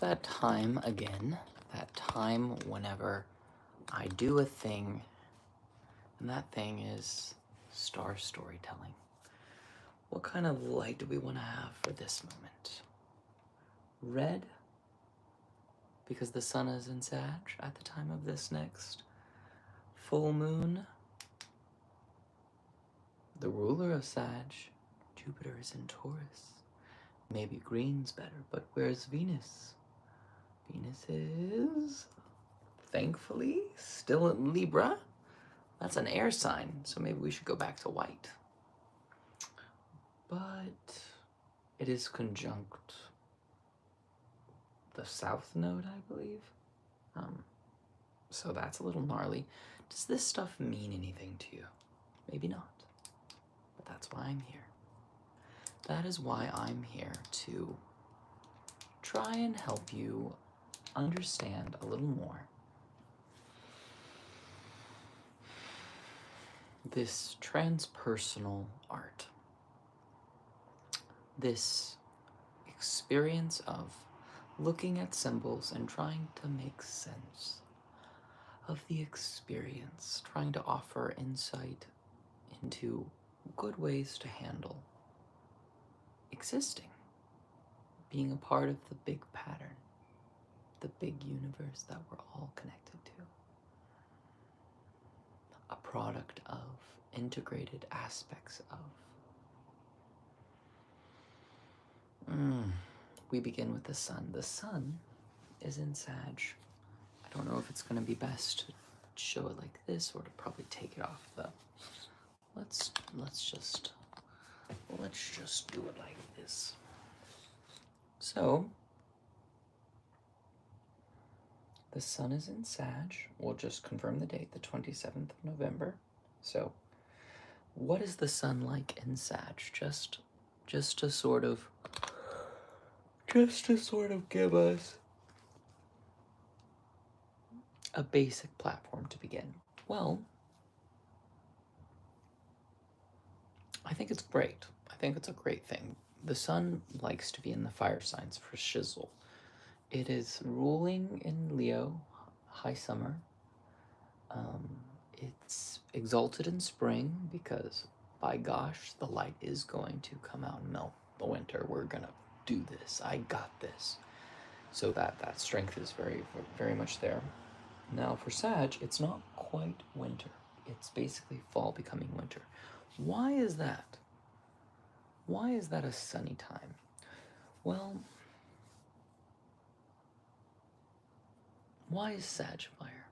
that time again, that time whenever I do a thing, and that thing is star storytelling. What kind of light do we want to have for this moment? Red, because the sun is in Sag at the time of this next full moon. The ruler of Sag, Jupiter, is in Taurus. Maybe green's better, but where's Venus? Venus is, thankfully, still in Libra. That's an air sign, so maybe we should go back to white. But it is conjunct the south node, I believe. So that's a little gnarly. Does this stuff mean anything to you? Maybe not. But that's why I'm here. That is why I'm here to try and help you understand a little more this transpersonal art. This experience of looking at symbols and trying to make sense of the experience, trying to offer insight into good ways to handle existing, being a part of the big pattern, the big universe that we're all connected to, a product of integrated aspects of. We begin with the sun. The sun is in Sag. I don't know if it's going to be best to show it like this or to probably take it off the. Let's just do it like this. So the sun is in Sag. We'll just confirm the date, the 27th of November. So what is the sun like in Sag? Just to sort of give us a basic platform to begin. Well, I think it's great. I think it's a great thing. The sun likes to be in the fire signs for shizzle. It is ruling in Leo, high summer. It's exalted in spring because, by gosh, the light is going to come out and melt the winter. We're gonna do this. I got this. So that strength is very, very much there. Now for Sag, it's not quite winter. It's basically fall becoming winter. Why is that? Why is that a sunny time? Well, why is Sag fire?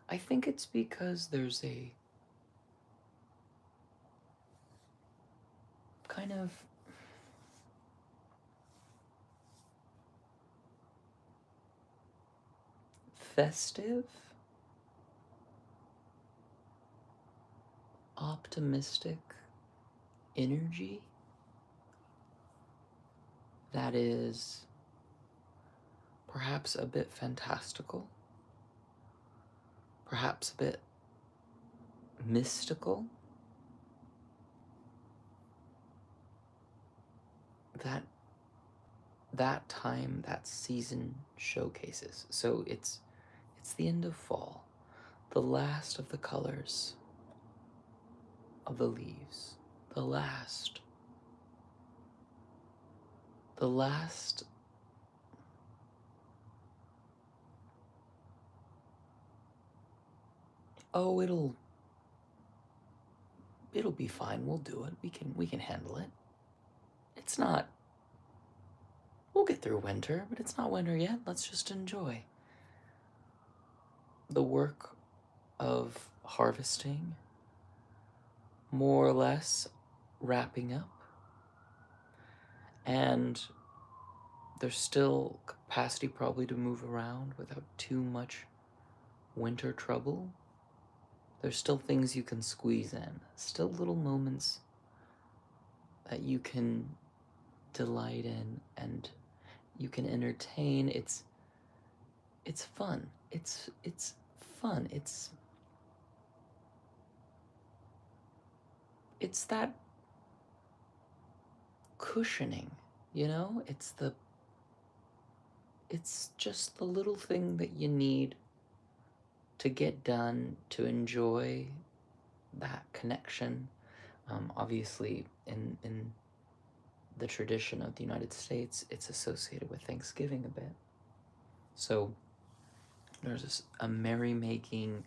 I think it's because there's a kind of festive, optimistic energy that is perhaps a bit fantastical, perhaps a bit mystical, that time, that season showcases. So it's the end of fall, the last of the colors of the leaves, the last oh, it'll be fine. We'll do it. We can handle it. It's not, we'll get through winter, but it's not winter yet. Let's just enjoy the work of harvesting, more or less wrapping up. And there's still capacity probably to move around without too much winter trouble. There's still things you can squeeze in, still little moments that you can delight in and you can entertain. It's fun. It's fun. It's that cushioning, you know? It's the it's just the little thing that you need to get done, to enjoy that connection. Obviously, in the tradition of the United States, it's associated with Thanksgiving a bit. So there's a merrymaking,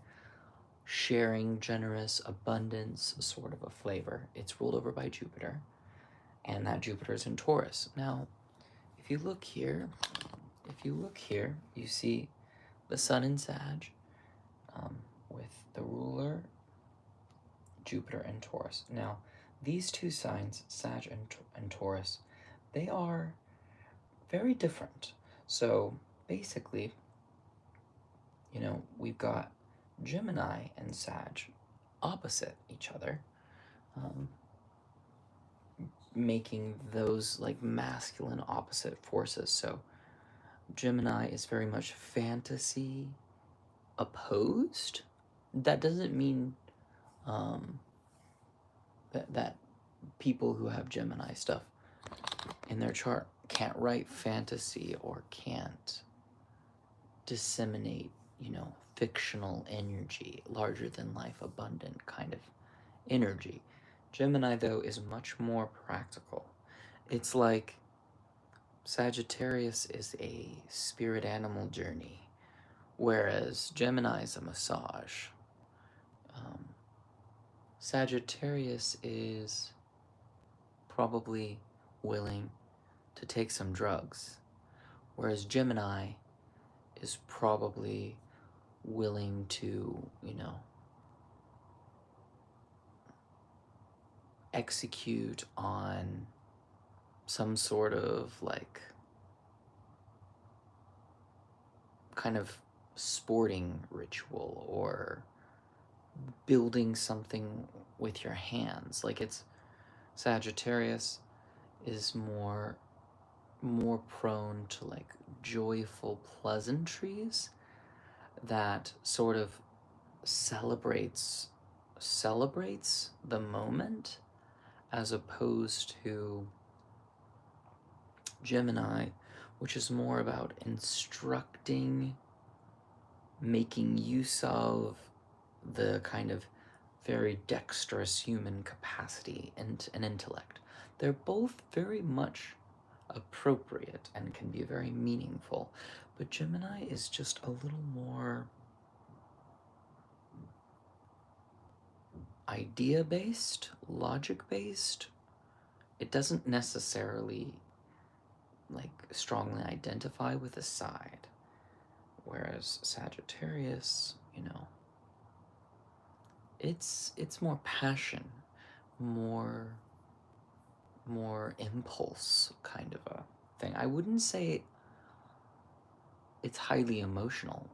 sharing, generous, abundance sort of a flavor. It's ruled over by Jupiter, and that Jupiter is in Taurus. Now, if you look here, you see the Sun in Sag, with the ruler Jupiter and Taurus. Now, these two signs, Sag and Taurus, they are very different. So basically, we've got Gemini and Sag opposite each other, making those like masculine opposite forces. So Gemini is very much fantasy opposed. That doesn't mean that people who have Gemini stuff in their chart can't write fantasy or can't disseminate, fictional energy, larger than life, abundant kind of energy. Gemini, though, is much more practical. It's like Sagittarius is a spirit animal journey, whereas Gemini is a massage. Sagittarius is probably willing to take some drugs, whereas Gemini is probably willing to, execute on some sort of like kind of sporting ritual or building something with your hands. Like it's Sagittarius is more prone to like joyful pleasantries that sort of celebrates the moment, as opposed to Gemini, which is more about instructing, making use of the kind of very dexterous human capacity and intellect. They're both very much appropriate and can be very meaningful, but Gemini is just a little more idea-based, logic-based. It doesn't necessarily like strongly identify with a side, whereas Sagittarius, it's more passion, more impulse kind of a thing. I wouldn't say it's highly emotional,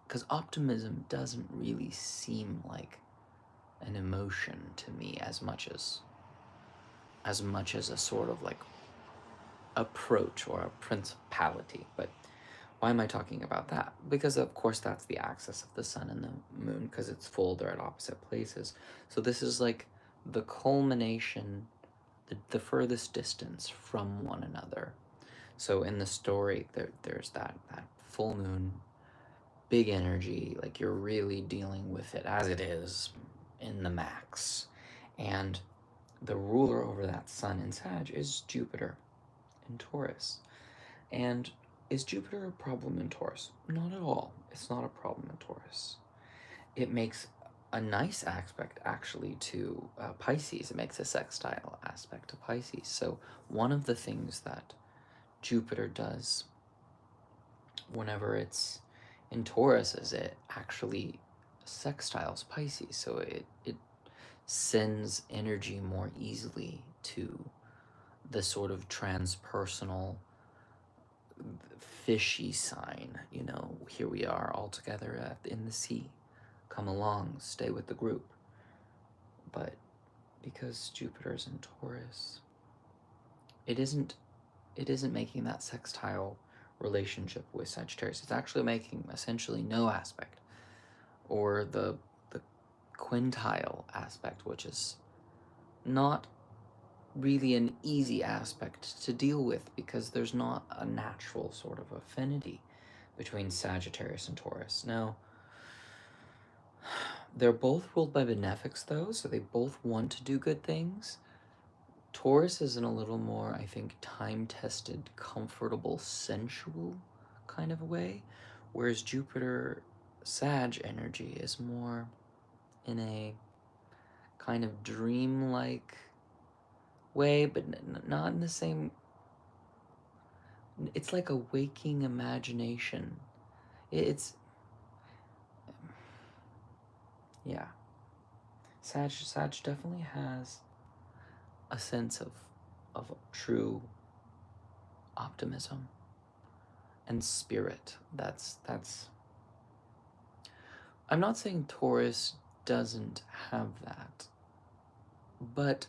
because optimism doesn't really seem like an emotion to me as much as a sort of like approach or a principality. But why am I talking about that? Because of course that's the axis of the sun and the moon, because it's full, they're at opposite places. So this is like the culmination, the furthest distance from one another. So in the story, there's that full moon, big energy, like you're really dealing with it as it is in the max. And the ruler over that sun in Sag is Jupiter in Taurus. And is Jupiter a problem in Taurus? Not at all. It's not a problem in Taurus. It makes a nice aspect actually to Pisces. It makes a sextile aspect to Pisces. So one of the things that Jupiter does whenever it's in Taurus is it actually sextiles Pisces. So it sends energy more easily to the sort of transpersonal fishy sign. Here we are all together in the sea. Come along, stay with the group. But because Jupiter's in Taurus, it isn't making that sextile relationship with Sagittarius. It's actually making essentially no aspect, or the quintile aspect, which is not really an easy aspect to deal with because there's not a natural sort of affinity between Sagittarius and Taurus. Now, they're both ruled by benefics though, so they both want to do good things. Taurus is in a little more, I think, time-tested, comfortable, sensual kind of a way, whereas Jupiter Sag energy is more in a kind of dreamlike way, but not in the same. It's like a waking imagination. It's yeah. Sag definitely has a sense of true optimism and spirit. That's. I'm not saying Taurus doesn't have that, but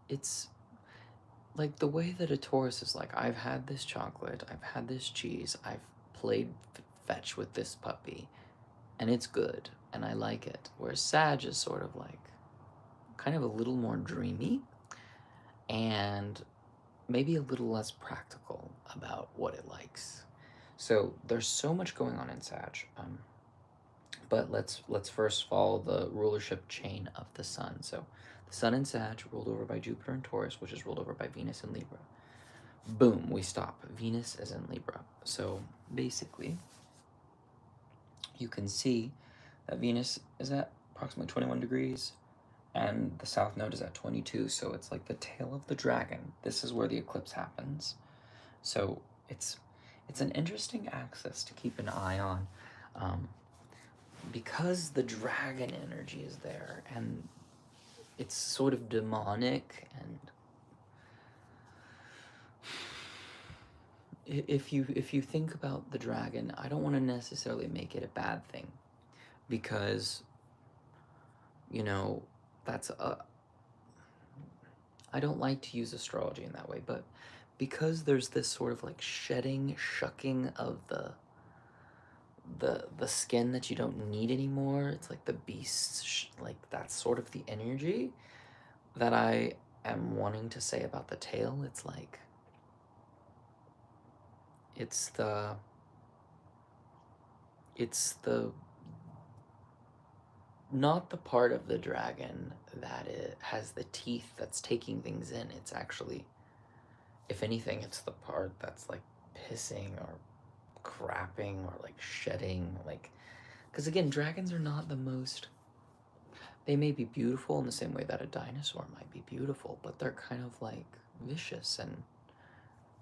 it's like the way that a Taurus is like, I've had this chocolate, I've had this cheese, I've played fetch with this puppy, and it's good, and I like it. Whereas Sag is sort of like, kind of a little more dreamy, and maybe a little less practical about what it likes. So there's so much going on in Sag. But let's first follow the rulership chain of the sun. So the sun in Sag, ruled over by Jupiter and Taurus, which is ruled over by Venus and Libra. Boom, we stop. Venus is in Libra. So basically, you can see that Venus is at approximately 21 degrees and the south node is at 22. So it's like the tail of the dragon. This is where the eclipse happens. So it's an interesting axis to keep an eye on. Because the dragon energy is there and it's sort of demonic, and if you think about the dragon, I don't want to necessarily make it a bad thing, because that's I don't like to use astrology in that way, but because there's this sort of like shedding, shucking of the skin that you don't need anymore. It's like the beast, like that's sort of the energy that I am wanting to say about the tail. It's like it's the not the part of the dragon that it has the teeth that's taking things in. It's actually, if anything, it's the part that's like pissing or crapping or like shedding, like, because again, dragons are not the most, they may be beautiful in the same way that a dinosaur might be beautiful, but they're kind of like vicious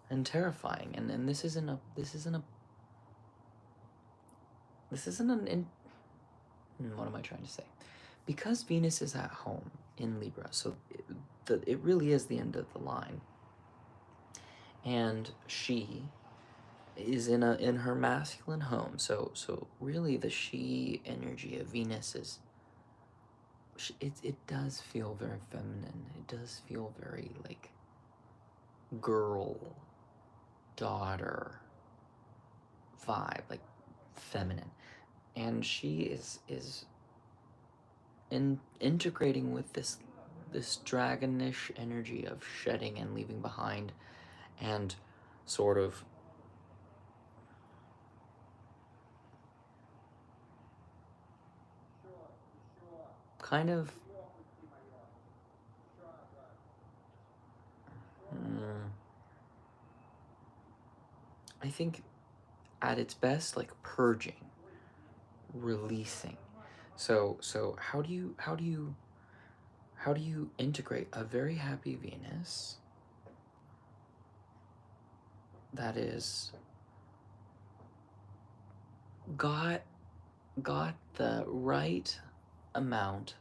and terrifying. And this isn't an what am I trying to say? Because Venus is at home in Libra, so it really is the end of the line. And she is in her masculine home, so really the she energy of Venus is, it does feel very feminine. It does feel very like girl, daughter vibe, like feminine. And she is integrating with this dragonish energy of shedding and leaving behind, and sort of kind of I think at its best, like purging, releasing. So how do you integrate a very happy Venus that is got the right amount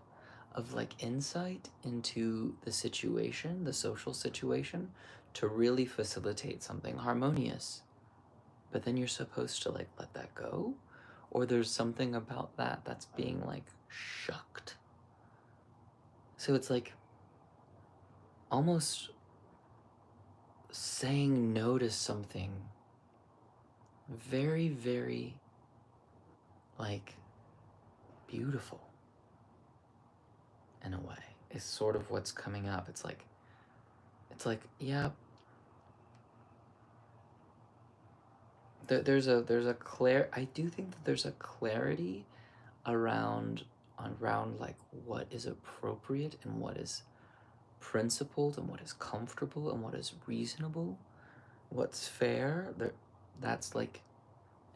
of like insight into the situation, the social situation, to really facilitate something harmonious, but then you're supposed to like let that go, or there's something about that that's being like shucked. So it's like almost saying no to something very, very like beautiful in a way is sort of what's coming up. It's like it's like, yeah, I do think that there's a clarity around like what is appropriate and what is principled and what is comfortable and what is reasonable, what's fair. That's like,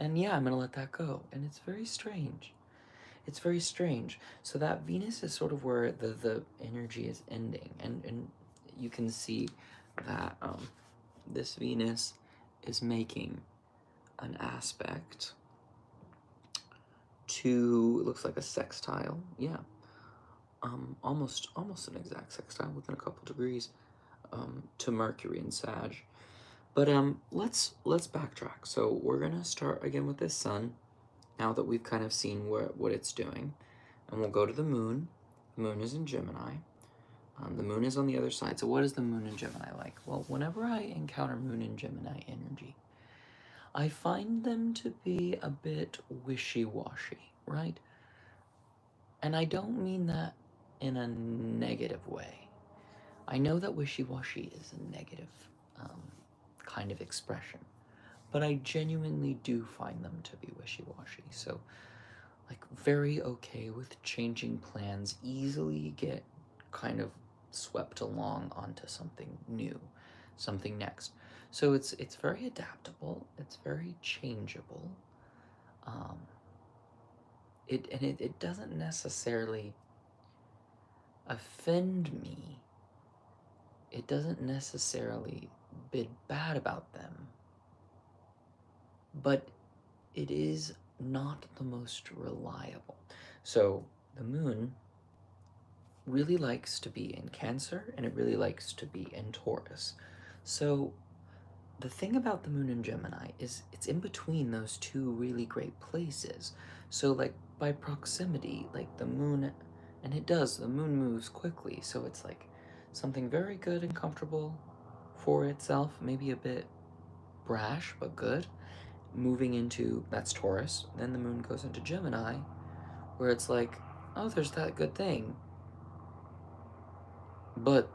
and yeah, I'm gonna let that go. And it's very strange. It's very strange. So that Venus is sort of where the energy is ending, and you can see that this Venus is making an aspect to, it looks like a sextile, yeah, almost an exact sextile within a couple degrees, to Mercury and Sag. But let's backtrack. So we're gonna start again with this Sun, now that we've kind of seen what it's doing, and we'll go to the Moon. The Moon is in Gemini. The Moon is on the other side. So what is the Moon in Gemini like? Well, whenever I encounter Moon in Gemini energy, I find them to be a bit wishy-washy, right? And I don't mean that in a negative way. I know that wishy-washy is a negative kind of expression, but I genuinely do find them to be wishy-washy. So, like, very okay with changing plans, easily get kind of swept along onto something new, something next. So it's very adaptable, it's very changeable. It doesn't necessarily offend me. It doesn't necessarily bid bad about them, but it is not the most reliable. So the Moon really likes to be in Cancer, and it really likes to be in Taurus. So the thing about the Moon in Gemini is it's in between those two really great places. So like by proximity, like the Moon, and the Moon moves quickly, so it's like something very good and comfortable for itself, maybe a bit brash, but good. Moving into, that's Taurus, then the Moon goes into Gemini, where it's like, oh, there's that good thing, but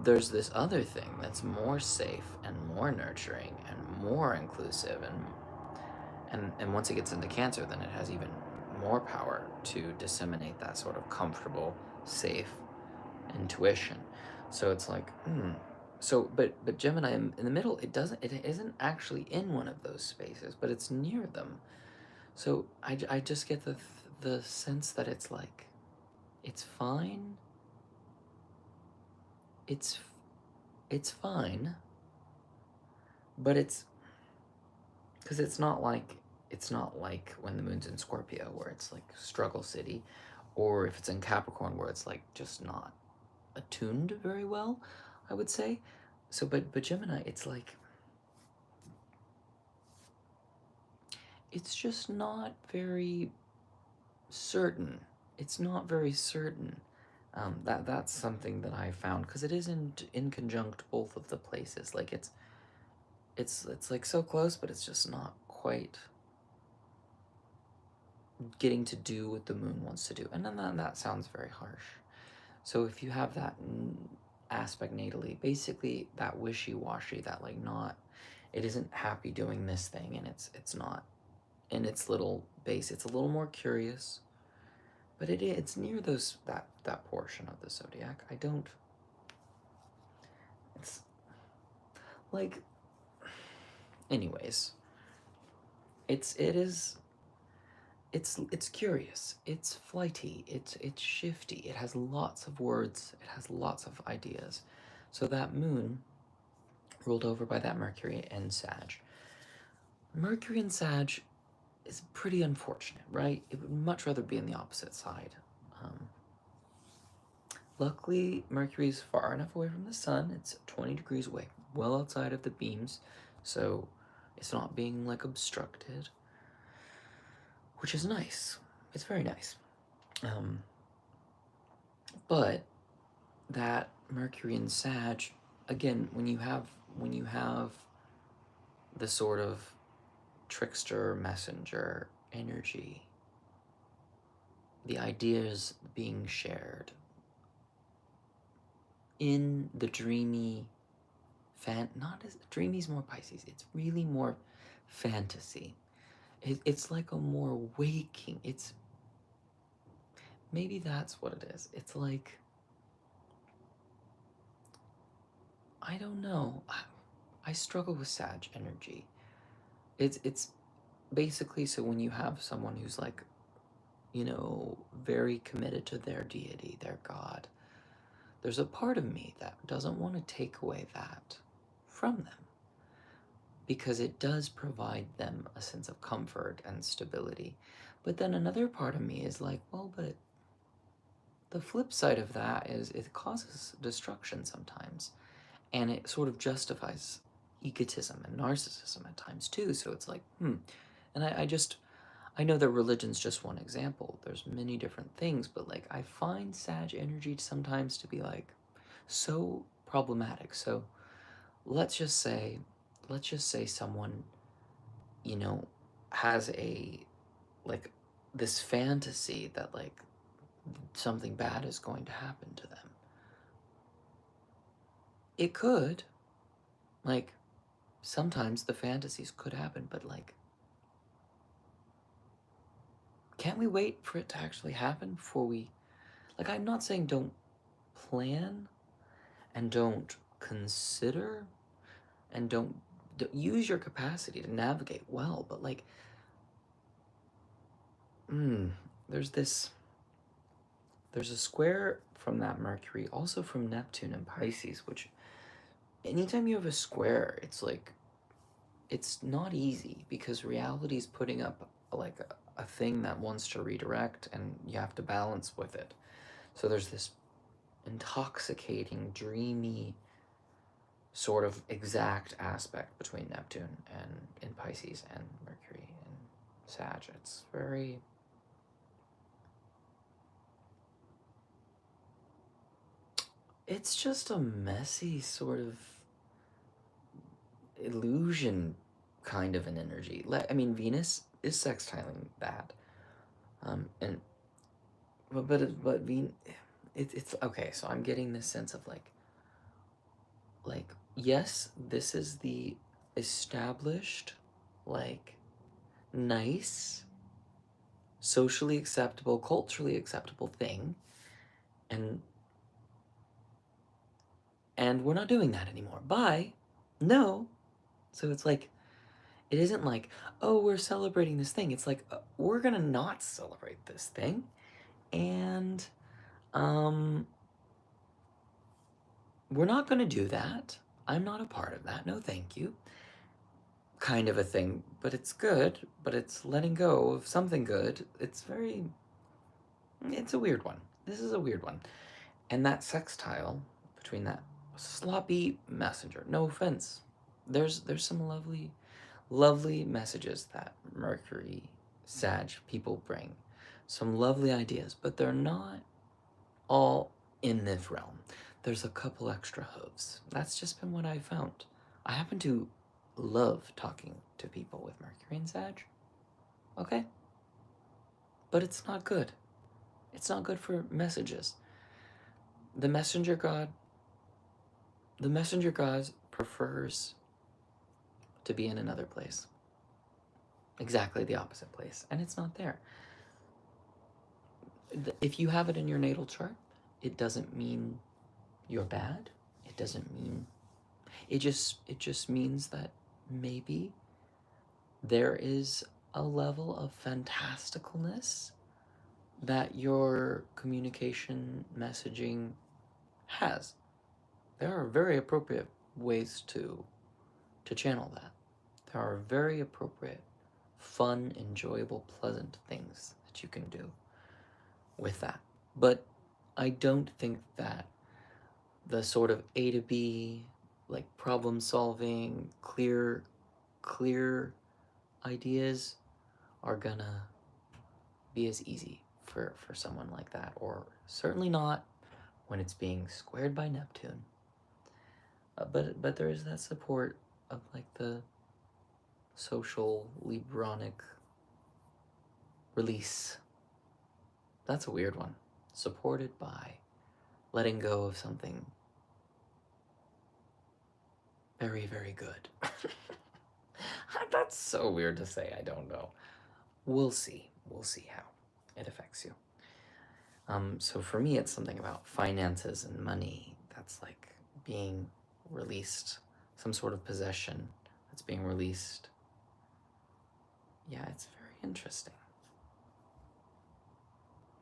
there's this other thing that's more safe and more nurturing and more inclusive, and once it gets into Cancer, then it has even more power to disseminate that sort of comfortable, safe intuition. So it's like, so but Gemini in the middle, it isn't actually in one of those spaces, but it's near them. So I just get the sense that it's like, it's fine. It's fine, but it's because it's not like when the Moon's in Scorpio, where it's like struggle city, or if it's in Capricorn, where it's like just not attuned very well, I would say. So but Gemini, it's like, it's just not very certain. It's not very certain. That's something that I found, because it is in conjunct both of the places. Like it's like so close, but it's just not quite getting to do what the Moon wants to do. And then that sounds very harsh. So if you have that aspect natally, basically that wishy-washy, that like not, it isn't happy doing this thing, and it's not in its little base. It's a little more curious, but it's near that portion of the zodiac. It's like, anyways, it's curious, it's flighty, it's shifty, it has lots of words, it has lots of ideas. So that Moon, ruled over by that Mercury and Sag. Mercury and Sag is pretty unfortunate, right? It would much rather be on the opposite side. Luckily, Mercury's far enough away from the Sun, it's 20 degrees away, well outside of the beams, so it's not being like obstructed, which is nice. It's very nice. But that Mercury and Sag, again, when you have the sort of trickster messenger energy, the ideas being shared, in the dreamy not as dreamy's more Pisces. It's really more fantasy. It's like a more waking. It's maybe that's what it is. It's like, I don't know. I struggle with Sag energy. It's basically, so when you have someone who's like, very committed to their deity, their god, there's a part of me that doesn't want to take away that from them, because it does provide them a sense of comfort and stability. But then another part of me is like, well, but the flip side of that is it causes destruction sometimes, and it sort of justifies egotism and narcissism at times too. So it's like, and I know that religion's just one example. There's many different things, but like I find Sag energy sometimes to be like so problematic. So let's just say someone, has like this fantasy that like something bad is going to happen to them. It could, like, sometimes the fantasies could happen, but like, can't we wait for it to actually happen before we, like, I'm not saying don't plan and don't consider and don't use your capacity to navigate well, but like, there's a square from that Mercury, also from Neptune and Pisces, which anytime you have a square, it's like, it's not easy, because reality is putting up like a thing that wants to redirect, and you have to balance with it. So there's this intoxicating, dreamy sort of exact aspect between Neptune and in Pisces and Mercury and Sag. It's just a messy sort of illusion kind of an energy. I mean, Venus is sextiling that, and it's okay. So I'm getting this sense of like yes, this is the established, like, nice, socially acceptable, culturally acceptable thing, and we're not doing that anymore. Bye. No. So it's like, it isn't like, oh, we're celebrating this thing. It's like, we're gonna not celebrate this thing, and we're not gonna do that. I'm not a part of that. No, thank you. Kind of a thing. But it's good. But it's letting go of something good. It's a weird one. This is a weird one. And that sextile between that sloppy messenger. No offense. There's some lovely messages that Mercury, Sag people bring. Some lovely ideas, but they're not all in this realm. There's a couple extra hooves. That's just been what I found. I happen to love talking to people with Mercury and Sag. Okay? But it's not good. It's not good for messages. The messenger god prefers to be in another place. Exactly the opposite place. And it's not there. If you have it in your natal chart, it doesn't mean you're bad. It doesn't mean, it just means that maybe there is a level of fantasticalness that your communication messaging has. There are very appropriate ways to channel that. There are very appropriate, fun, enjoyable, pleasant things that you can do with that. But I don't think that the sort of A to B, like problem solving, clear ideas are gonna be as easy for someone like that, or certainly not when it's being squared by Neptune. But there is that support of like the social Libronic release. That's a weird one. Supported by letting go of something very, very good. That's so weird to say. I don't know. We'll see. We'll see how it affects you. So for me, it's something about finances and money. That's like being released, some sort of possession that's being released. Yeah, it's very interesting.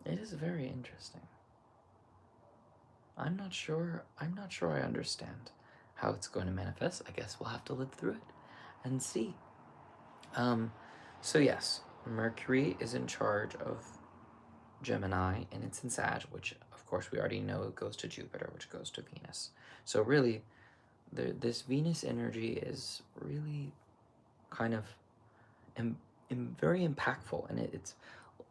It is very interesting. I'm not sure I understand how it's going to manifest. I guess we'll have to live through it and see. So yes, Mercury is in charge of Gemini, and it's in Sag, which of course we already know goes to Jupiter, which goes to Venus. So really, this Venus energy is really kind of very impactful, and it's.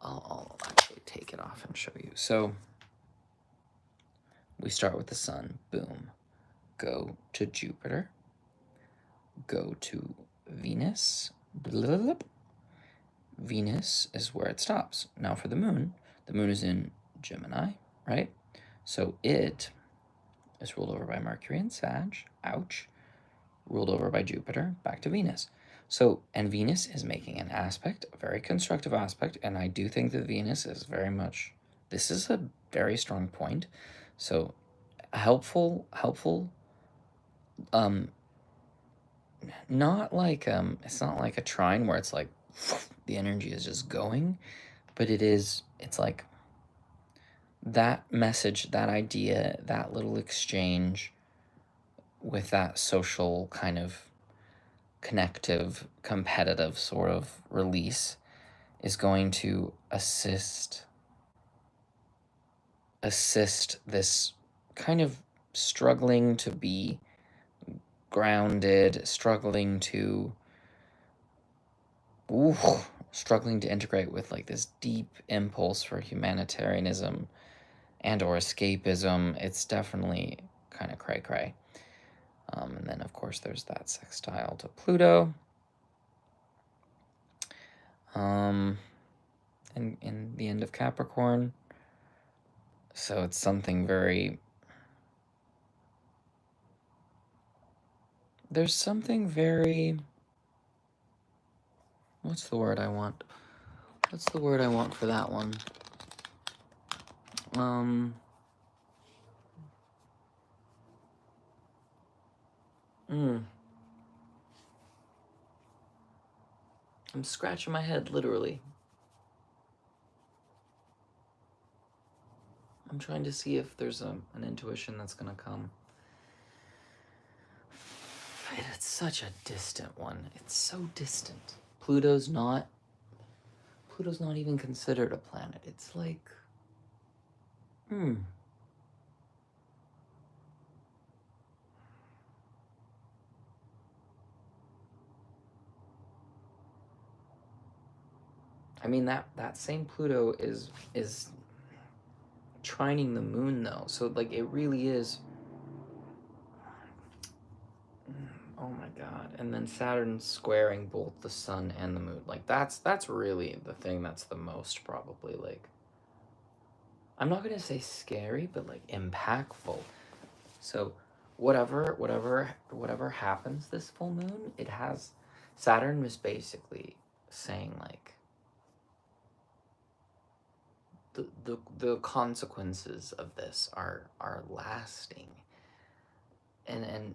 I'll actually take it off and show you. So we start with the Sun. Boom. Go to Jupiter. Go to Venus. Blah, blah, blah. Venus is where it stops. Now for the moon is in Gemini, right? So it is ruled over by Mercury and Sag, ouch, ruled over by Jupiter, back to Venus. So, and Venus is making an aspect, a very constructive aspect, and I do think that Venus is very much, this is a very strong point. So, helpful, not like, it's not like a trine where it's like, the energy is just going, but it's like that message, that idea, that little exchange with that social kind of connective, competitive sort of release is going to assist this kind of struggling to be grounded, struggling to integrate with like this deep impulse for humanitarianism and or escapism. It's definitely kind of cray-cray. And then, of course, there's that sextile to Pluto. And in the end of Capricorn. So it's something very... There's something very... What's the word I want? What's the word I want for that one? I'm scratching my head, literally. I'm trying to see if there's an intuition that's gonna come. It's such a distant one. It's so distant. Pluto's not even considered a planet. It's like... I mean, that same Pluto is trining the moon, though. So, like, it really is... Oh my god. And then Saturn squaring both the sun and the moon. Like, that's really the thing that's the most probably, like... I'm not gonna say scary, but, like, impactful. So, whatever happens this full moon, it has... Saturn is basically saying, like... The consequences of this are lasting, and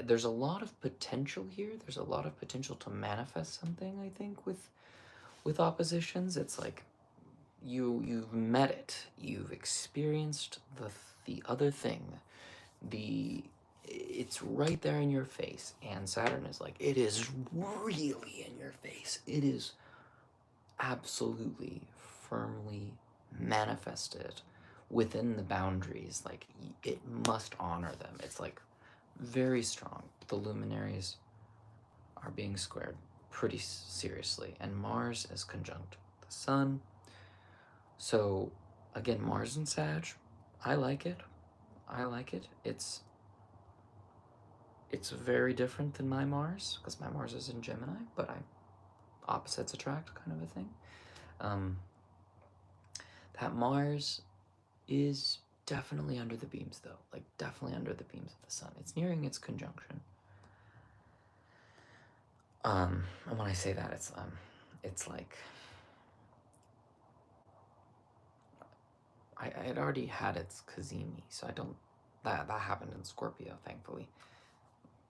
there's a lot of potential here. There's a lot of potential to manifest something. I think with oppositions, it's like you've met it, you've experienced the other thing, it's right there in your face, and Saturn is like, it is really in your face. It is absolutely firmly manifested within the boundaries. Like, it must honor them. It's like very strong. The luminaries are being squared pretty seriously, and Mars is conjunct the sun. So again, Mars and Sag, I like it. It's very different than my Mars, because my Mars is in Gemini, but opposites attract kind of a thing. That Mars is definitely under the beams, though. Like, definitely under the beams of the sun. It's nearing its conjunction. And when I say that, it's like I'd already had its Kazemi, so I don't. That happened in Scorpio, thankfully.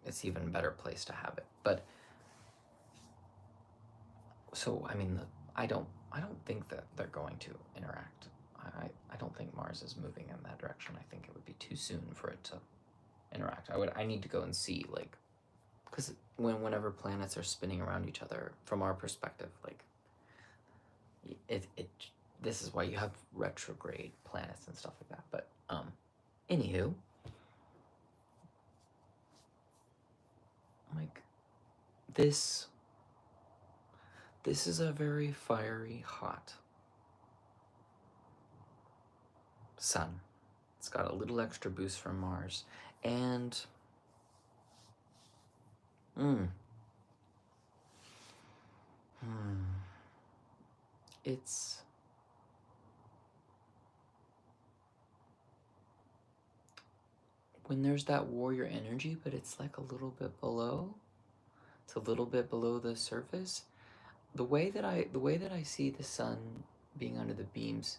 It's even a better place to have it. But so I mean, I don't think that they're going to interact. I don't think Mars is moving in that direction. I think it would be too soon for it to interact. I need to go and see, like, because whenever planets are spinning around each other, from our perspective, like it this is why you have retrograde planets and stuff like that. But anywho, like this is a very fiery, hot sun. It's got a little extra boost from Mars, and mm, hmm, it's when there's that warrior energy, but it's like a little bit below. It's a little bit below the surface. The way that I see the sun being under the beams,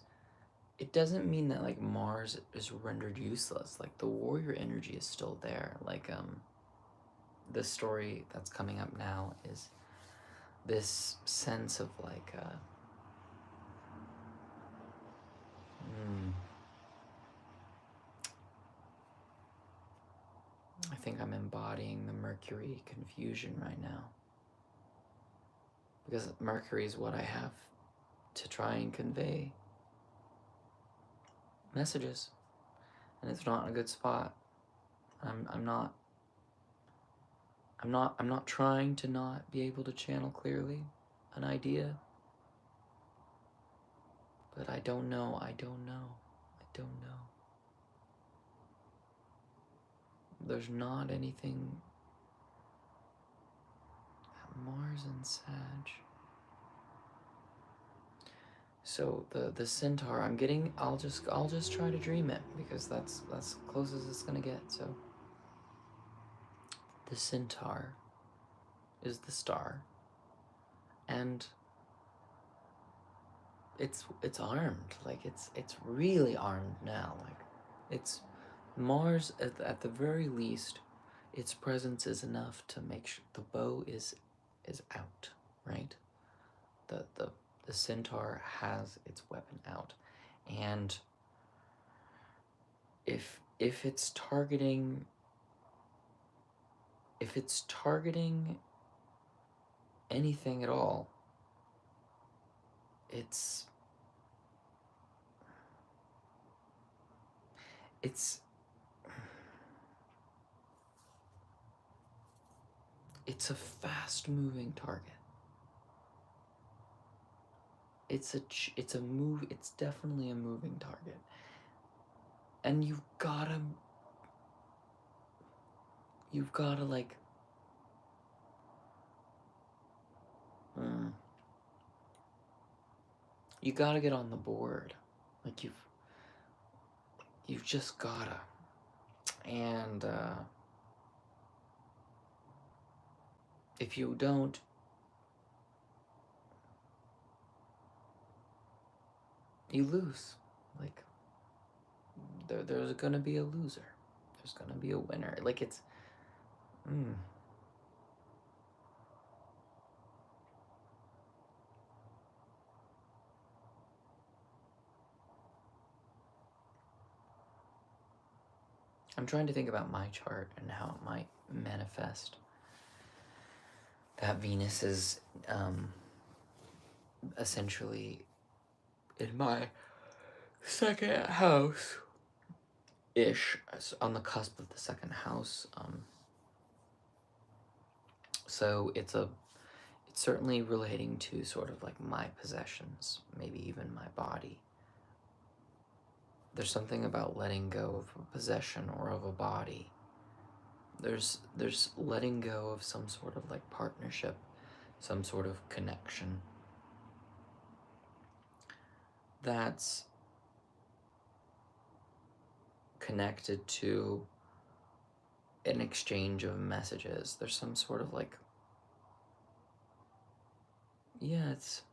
it doesn't mean that like Mars is rendered useless. Like the warrior energy is still there. Like the story that's coming up now is this sense of like I think I'm embodying the Mercury confusion right now. Because Mercury is what I have to try and convey messages. And it's not in a good spot. I'm not trying to not be able to channel clearly an idea. But I don't know. There's not anything. Mars and Sag. So the centaur, I'll just try to dream it, because that's close as it's gonna get. So the centaur is the star, and it's armed. Like it's really armed now. Like it's Mars at the very least, its presence is enough to make sure the bow is out, right? The centaur has its weapon out, and if it's targeting anything at all, it's a fast moving target. It's definitely a moving target, and you've gotta like you gotta get on the board. Like you've just gotta. And if you don't, you lose. Like there's gonna be a loser. There's gonna be a winner. Like it's I'm trying to think about my chart and how it might manifest. That Venus is essentially in my second house ish, on the cusp of the second house. So it's certainly relating to sort of like my possessions, maybe even my body. There's something about letting go of a possession or of a body. There's letting go of some sort of like partnership, some sort of connection that's connected to an exchange of messages. There's some sort of like yeah, it's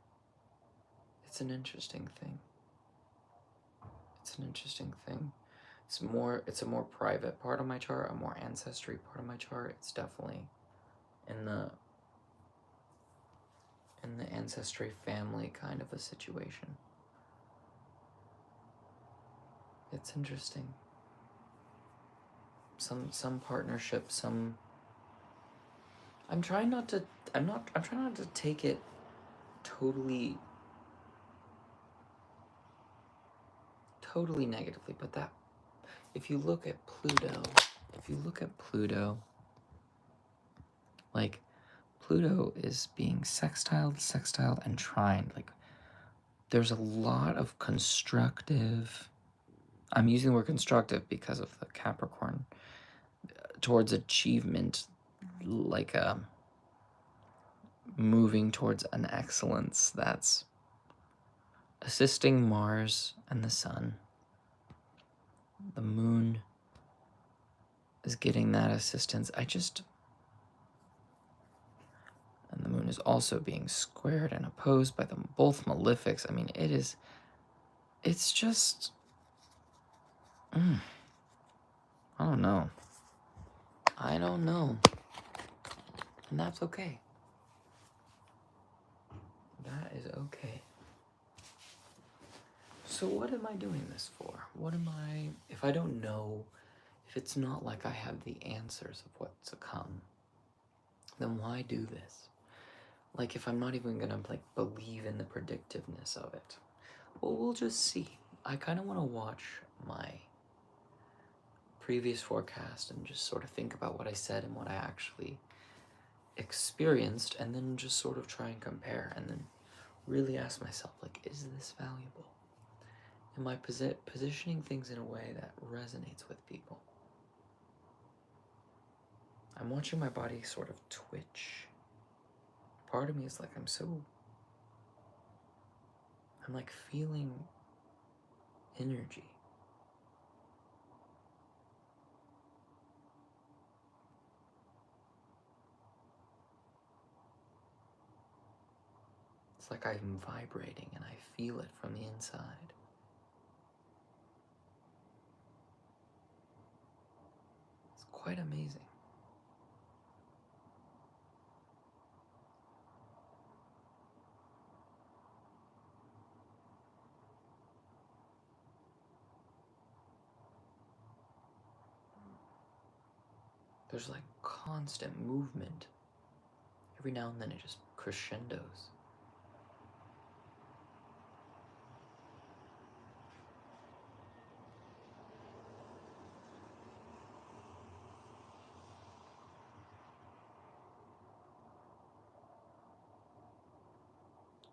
an interesting thing. It's an interesting thing. It's a more private part of my chart, a more ancestry part of my chart. It's definitely in the ancestry family kind of a situation. It's interesting. Some partnership, some I'm trying not to take it totally negatively, but that if you look at Pluto, like Pluto is being sextiled and trined. Like there's a lot of constructive, I'm using the word constructive because of the Capricorn, towards achievement, like moving towards an excellence that's assisting Mars and the Sun. The Moon is getting that assistance. And the Moon is also being squared and opposed by them, both malefics. I mean, it's just, I don't know. And that's okay. That is okay. So what am I doing this for? If I don't know, if it's not like I have the answers of what's to come, then why do this? Like if I'm not even gonna believe in the predictiveness of it, well, we'll just see. I kind of want to watch my previous forecast and just sort of think about what I said and what I actually experienced, and then just sort of try and compare, and then really ask myself, is this valuable? Am I positioning things in a way that resonates with people? I'm watching my body sort of twitch. Part of me is I'm feeling energy. It's like I'm vibrating and I feel it from the inside. It's quite amazing. There's constant movement. Every now and then it just crescendos.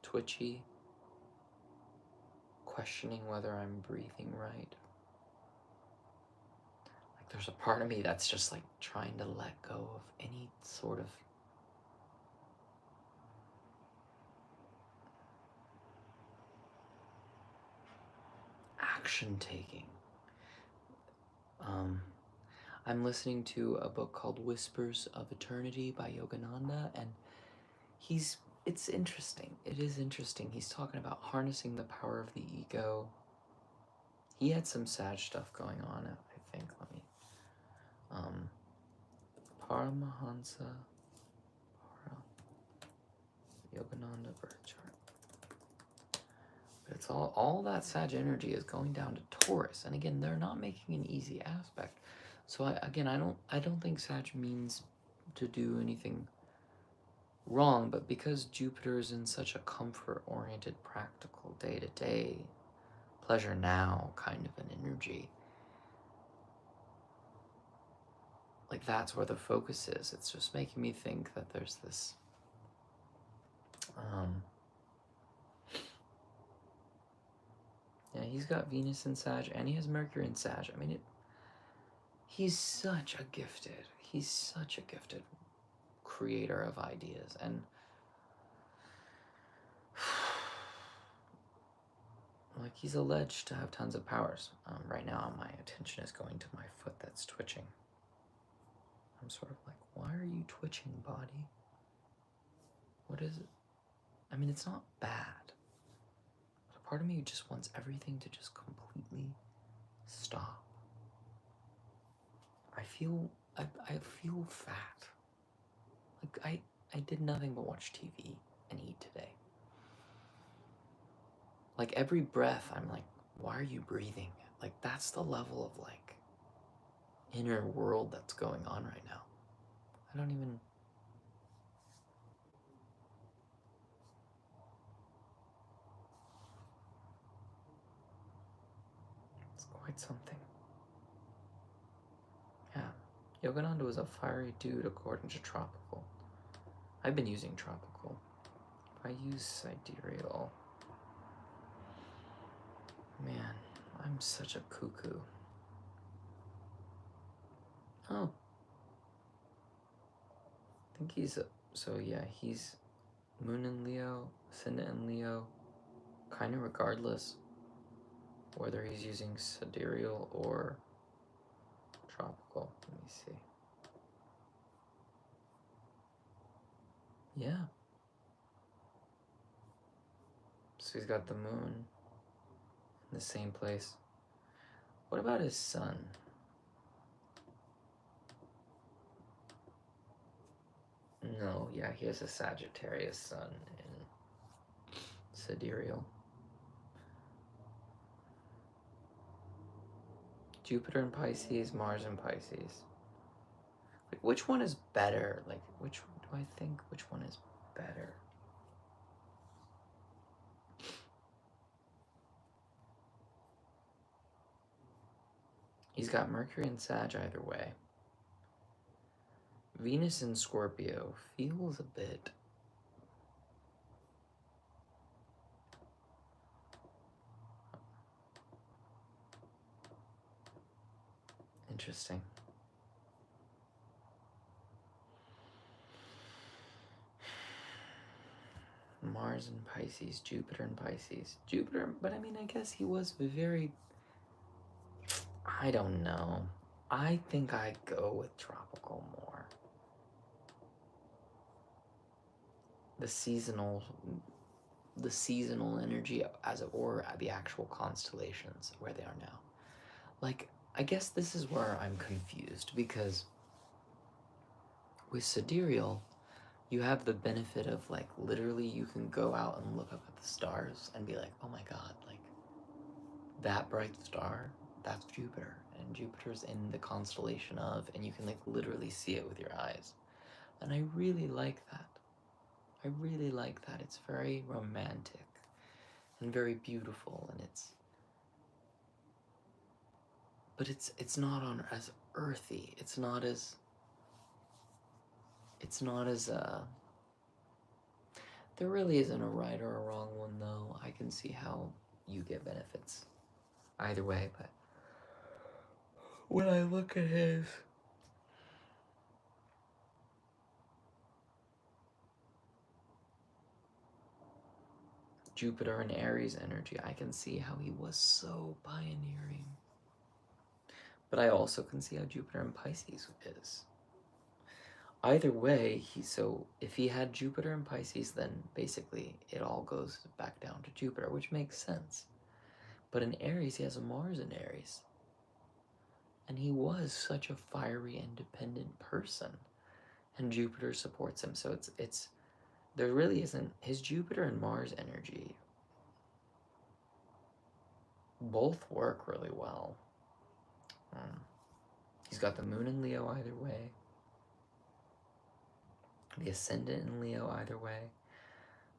Twitchy, questioning whether I'm breathing right. There's a part of me that's just trying to let go of any sort of action taking. I'm listening to a book called Whispers of Eternity by Yogananda, and it's interesting. It is interesting. He's talking about harnessing the power of the ego. He had some sad stuff going on, I think. Let me Paramahansa Yogananda birth chart. But it's all that Sag energy is going down to Taurus, and again, they're not making an easy aspect. So I don't think Sag means to do anything wrong, but because Jupiter is in such a comfort-oriented, practical, day-to-day, pleasure now kind of an energy, that's where the focus is. It's just making me think that there's this yeah, he's got Venus in Sag, and he has Mercury in Sag. I mean, he's such a gifted creator of ideas, and he's alleged to have tons of powers. Right now, my attention is going to my foot that's twitching. I'm sort of why are you twitching, body? What is it? I mean, it's not bad. But a part of me just wants everything to just completely stop. I feel fat. Like I did nothing but watch TV and eat today. Like every breath, I'm like, why are you breathing? Like that's the level of like inner world that's going on right now. I don't even. It's quite something. Yeah. Yogananda was a fiery dude according to Tropical. I've been using Tropical. If I use Sidereal. Man, I'm such a cuckoo. Oh. I think he's. So yeah, he's Moon in Leo, Ascendant in Leo. Kind of regardless whether he's using Sidereal or Tropical. Let me see. Yeah. So he's got the moon in the same place. What about his sun? No, yeah, he has a Sagittarius sun in Sidereal. Jupiter in Pisces, Mars in Pisces. Like, which one is better? Like, which do I think? Which one is better? He's got Mercury and Sag either way. Venus in Scorpio feels a bit. Interesting. Mars in Pisces, Jupiter in Pisces. Jupiter, but I mean, I guess he was very. I don't know. I think I'd go with Tropical more. The seasonal energy, as it were, the actual constellations where they are now. Like, I guess this is where I'm confused, because with Sidereal, you have the benefit of, like, literally you can go out and look up at the stars and be like, oh my god, like, that bright star, that's Jupiter, and Jupiter's in the constellation of, and you can, like, literally see it with your eyes. And I really like that. I really like that. It's very romantic and very beautiful, and but it's not on as earthy. It's not as there really isn't a right or a wrong one, though. I can see how you get benefits either way, but when I look at his Jupiter and Aries energy, I can see how he was so pioneering. But I also can see how Jupiter and Pisces is. Either way, if he had Jupiter and Pisces, then basically it all goes back down to Jupiter, which makes sense. But in Aries, he has a Mars in Aries. And he was such a fiery, independent person. And Jupiter supports him. So it's there really isn't, his Jupiter and Mars energy both work really well. He's got the moon in Leo either way. The ascendant in Leo either way.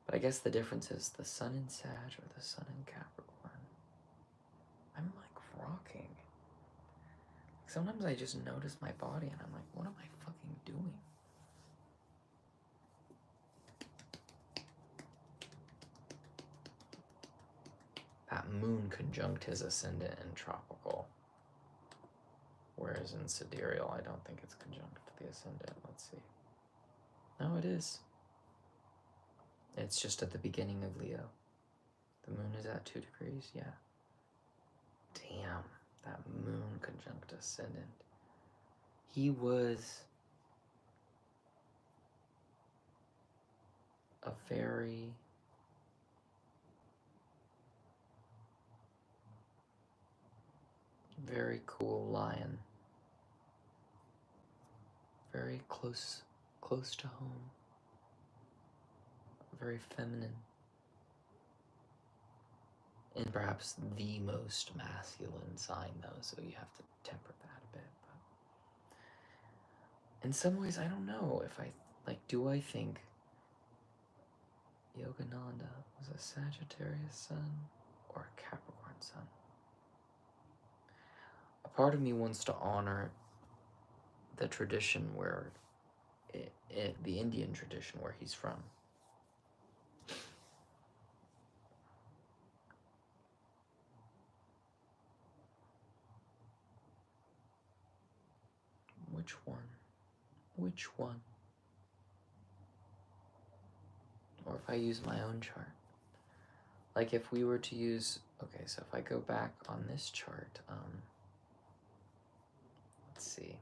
But I guess the difference is the sun in Sag or the sun in Capricorn. I'm like rocking. Sometimes I just notice my body and I'm like, what am I fucking doing? That moon conjunct his ascendant in Tropical. Whereas in Sidereal, I don't think it's conjunct the ascendant. Let's see. No, it is. It's just at the beginning of Leo. The moon is at 2 degrees, yeah. Damn, that moon conjunct ascendant. He was a very very cool lion. Very close to home. Very feminine. And perhaps the most masculine sign, though, so you have to temper that a bit. But in some ways, I don't know if do I think Yogananda was a Sagittarius sun or a Capricorn sun? A part of me wants to honor the tradition where, the Indian tradition where he's from. Which one? Which one? Or if I use my own chart. Like if we were to use, okay, so if I go back on this chart, let's see.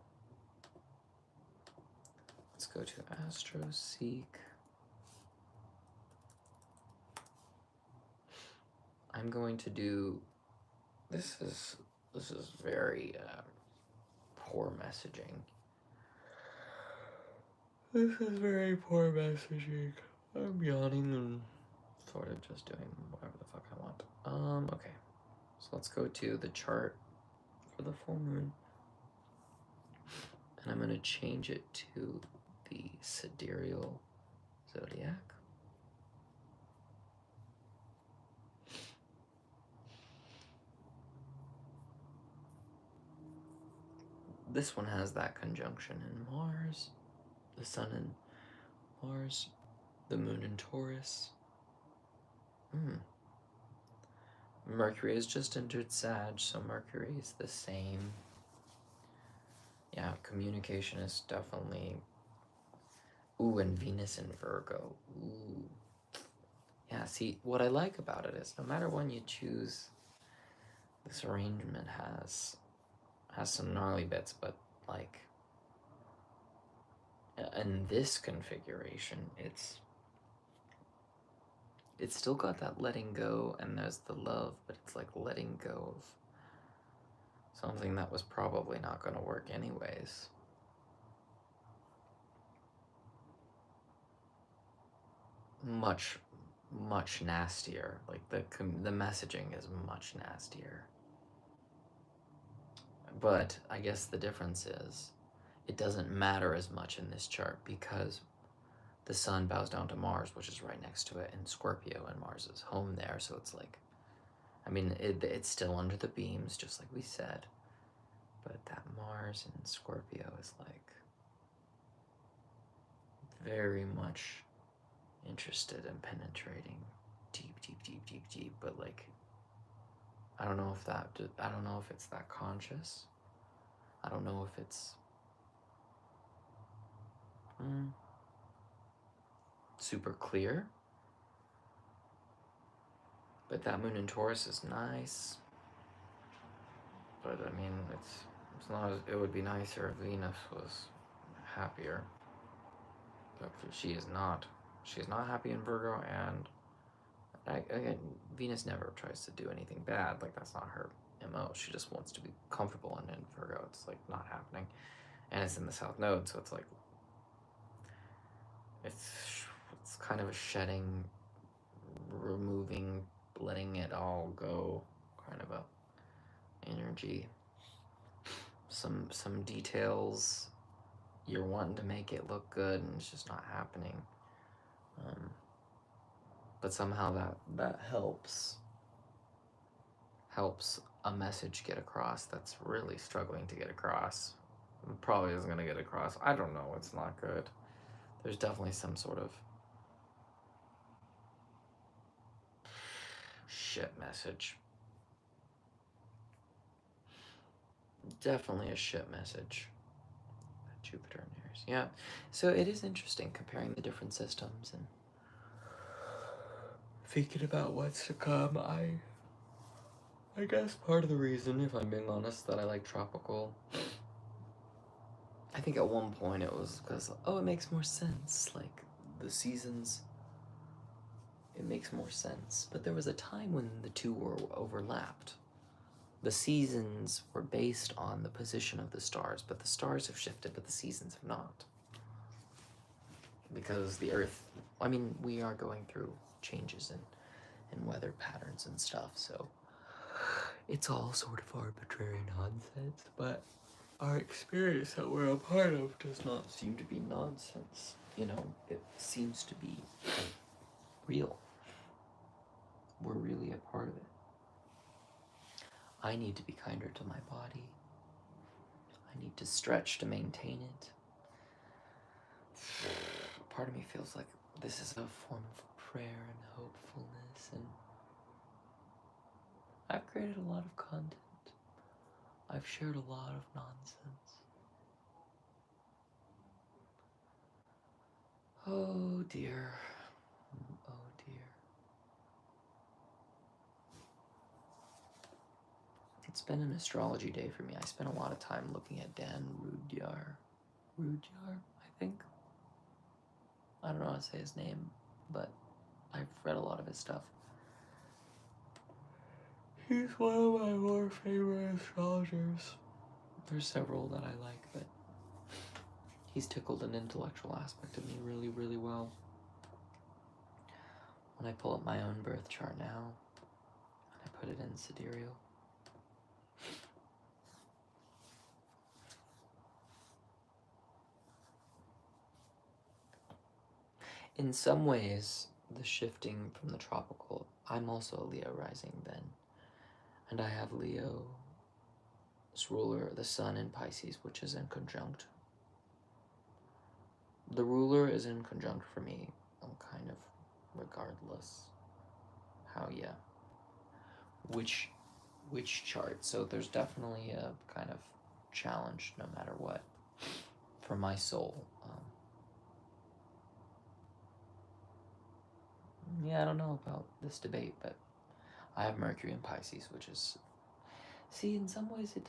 Let's go to AstroSeek. I'm going to do, this is very poor messaging. This is very poor messaging. I'm yawning and sort of just doing whatever the fuck I want. Okay. So let's go to the chart for the full moon. And I'm going to change it to the sidereal zodiac. This one has that conjunction in Mars, the Sun in Mars, the Moon in Taurus. Mercury has just entered Sag, so Mercury is the same. Yeah, communication is definitely... Ooh, and Venus in Virgo. Ooh. Yeah, see, what I like about it is no matter when you choose, this arrangement has some gnarly bits, but like in this configuration, it's still got that letting go, and there's the love, but it's like letting go of something that was probably not going to work anyways. Much nastier. Like the messaging is much nastier. But I guess the difference is it doesn't matter as much in this chart because the Sun bows down to Mars, which is right next to it in Scorpio, and Mars is home there. So it's like, I mean, it's still under the beams, just like we said. But that Mars in Scorpio is like very much interested in penetrating deep, but like, I don't know if it's that conscious. I don't know if it's super clear. But that Moon in Taurus is nice. But I mean, it's not as, it would be nicer if Venus was happier. But she is not. She is not happy in Virgo, and again, Venus never tries to do anything bad. Like, that's not her MO. She just wants to be comfortable, and in Virgo, it's like not happening. And it's in the South Node, so it's like, it's kind of a shedding, removing, letting it all go kind of a energy. Some details, you're wanting to make it look good, and it's just not happening. But somehow that helps a message get across that's really struggling to get across. Probably isn't going to get across. I don't know. It's not good. There's definitely some sort of shit message. Definitely a shit message. Jupiter and Aries. Yeah. So it is interesting comparing the different systems and thinking about what's to come. I guess part of the reason, if I'm being honest, that I like tropical, I think at one point it was because, it makes more sense. Like, the seasons, it makes more sense. But there was a time when the two were overlapped. the seasons were based on the position of the stars, but the stars have shifted, but the seasons have not. Because the Earth, I mean, we are going through changes in weather patterns and stuff, so it's all sort of arbitrary nonsense, but our experience that we're a part of does not seem to be nonsense. You know, it seems to be real. We're really a part of it. I need to be kinder to my body. I need to stretch to maintain it. Part of me feels like this is a form of prayer and hopefulness, and I've created a lot of content. I've shared a lot of nonsense. Oh dear. Oh dear. It's been an astrology day for me. I spent a lot of time looking at Dan Rudyard, I think. I don't know how to say his name, but I've read a lot of his stuff. He's one of my more favorite astrologers. There's several that I like, but he's tickled an intellectual aspect of me really, really well. When I pull up my own birth chart now, and I put it in sidereal, in some ways, the shifting from the tropical, I'm also a Leo rising then, and I have Leo's ruler, the sun in Pisces, which is in conjunct. The ruler is in conjunct for me, kind of regardless how, yeah, which chart. So there's definitely a kind of challenge no matter what for my soul. Yeah, I don't know about this debate, but I have Mercury in Pisces, which is, see, in some ways it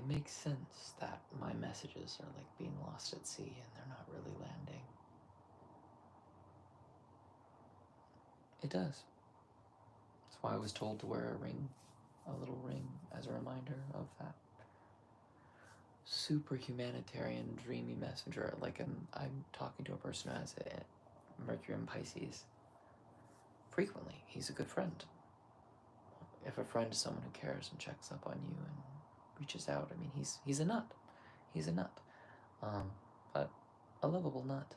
makes sense that my messages are like being lost at sea and they're not really landing. It does. That's why I was told to wear a little ring as a reminder of that. Super humanitarian, dreamy messenger. Like I'm talking to a person who has a Mercury in Pisces frequently. He's a good friend. If a friend is someone who cares and checks up on you and reaches out, I mean, he's a nut. He's a nut. But a lovable nut.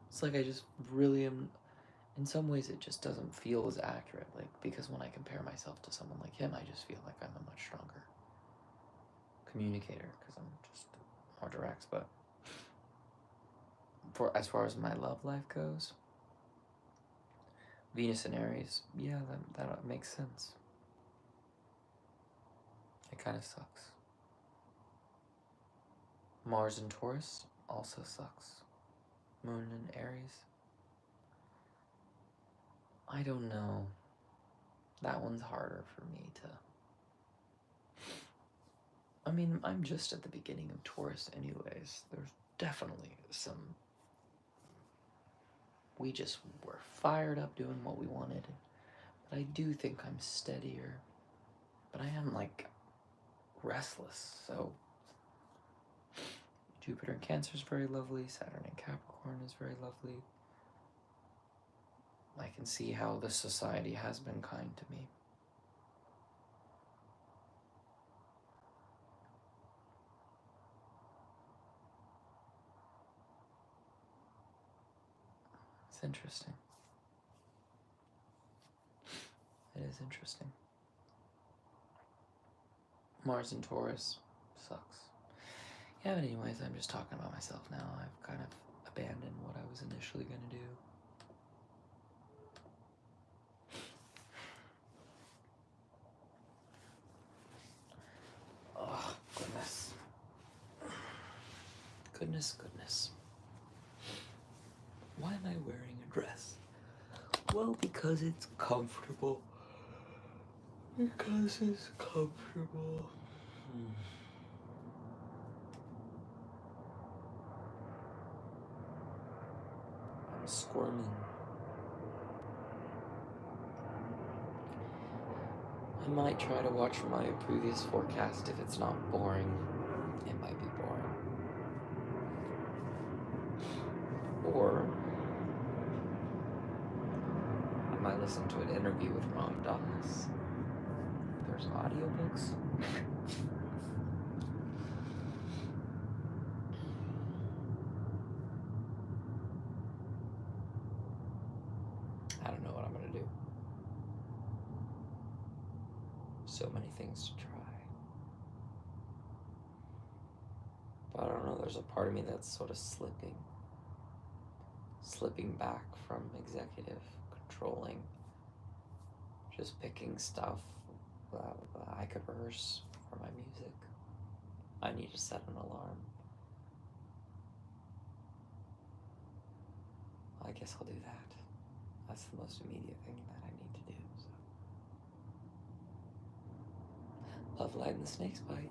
It's like I just really am, in some ways it just doesn't feel as accurate, like, because when I compare myself to someone like him, I just feel like I'm a much stronger communicator, because I'm just more direct. But as far as my love life goes, Venus and Aries, yeah, that makes sense. It kind of sucks. Mars in Taurus also sucks. Moon in Aries, I don't know. That one's harder for me to... I mean, I'm just at the beginning of Taurus anyways. There's definitely some... We just were fired up doing what we wanted. But I do think I'm steadier. But I am, like, restless, so... Jupiter in Cancer is very lovely. Saturn in Capricorn is very lovely. I can see how the society has been kind to me. It's interesting. It is interesting. Mars in Taurus sucks. Yeah, but anyways, I'm just talking about myself now. I've kind of abandoned what I was initially going to do. Oh, goodness. Goodness. Why am I wearing a dress? Well, because it's comfortable. Because it's comfortable. I'm squirming. I might try to watch my previous forecast if it's not boring. It might be boring. Or I might listen to an interview with Ram Dass. There's audiobooks. I don't know what I'm gonna do. So many things to try. But I don't know, there's a part of me that's sort of slipping back from executive, controlling, just picking stuff that I could rehearse for my music. I need to set an alarm. I guess I'll do that. That's the most immediate thing that I need to do. So. Love, light, and the snakes bite.